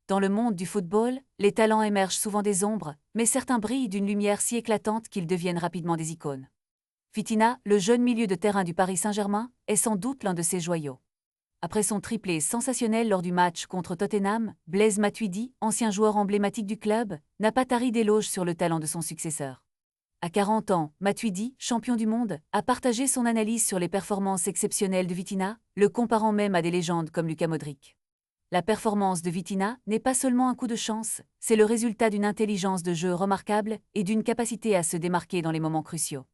Dans le monde du football, les talents émergent souvent des ombres, mais certains brillent d'une lumière si éclatante qu'ils deviennent rapidement des icônes. Vitinha, le jeune milieu de terrain du Paris Saint-Germain, est sans doute l'un de ces joyaux. Après son triplé sensationnel lors du match contre Tottenham, Blaise Matuidi, ancien joueur emblématique du club, n'a pas tari d'éloges sur le talent de son successeur. À 40 ans, Matuidi, champion du monde, a partagé son analyse sur les performances exceptionnelles de Vitinha, le comparant même à des légendes comme Luka Modric. La performance de Vitinha n'est pas seulement un coup de chance, c'est le résultat d'une intelligence de jeu remarquable et d'une capacité à se démarquer dans les moments cruciaux.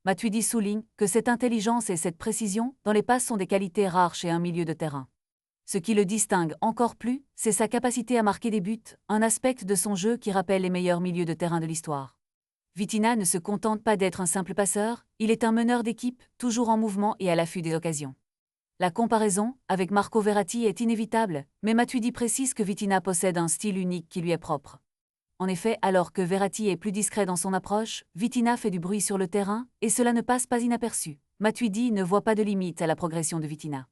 Matuidi souligne que cette intelligence et cette précision dans les passes sont des qualités rares chez un milieu de terrain. Ce qui le distingue encore plus, c'est sa capacité à marquer des buts, un aspect de son jeu qui rappelle les meilleurs milieux de terrain de l'histoire. Vitinha ne se contente pas d'être un simple passeur, il est un meneur d'équipe, toujours en mouvement et à l'affût des occasions. La comparaison avec Marco Verratti est inévitable, mais Matuidi précise que Vitinha possède un style unique qui lui est propre. En effet, alors que Verratti est plus discret dans son approche, Vitinha fait du bruit sur le terrain, et cela ne passe pas inaperçu. Matuidi ne voit pas de limite à la progression de Vitinha.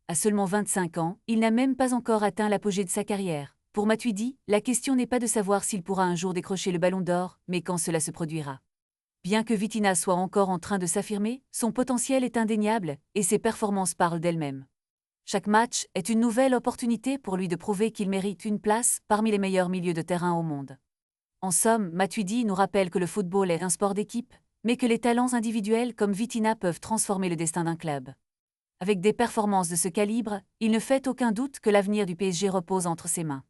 À seulement 25 ans, il n'a même pas encore atteint l'apogée de sa carrière. Pour Matuidi, la question n'est pas de savoir s'il pourra un jour décrocher le ballon d'or, mais quand cela se produira. Bien que Vitinha soit encore en train de s'affirmer, son potentiel est indéniable, et ses performances parlent d'elles-mêmes. Chaque match est une nouvelle opportunité pour lui de prouver qu'il mérite une place parmi les meilleurs milieux de terrain au monde. En somme, Matuidi nous rappelle que le football est un sport d'équipe, mais que les talents individuels comme Vitinha peuvent transformer le destin d'un club. Avec des performances de ce calibre, il ne fait aucun doute que l'avenir du PSG repose entre ses mains.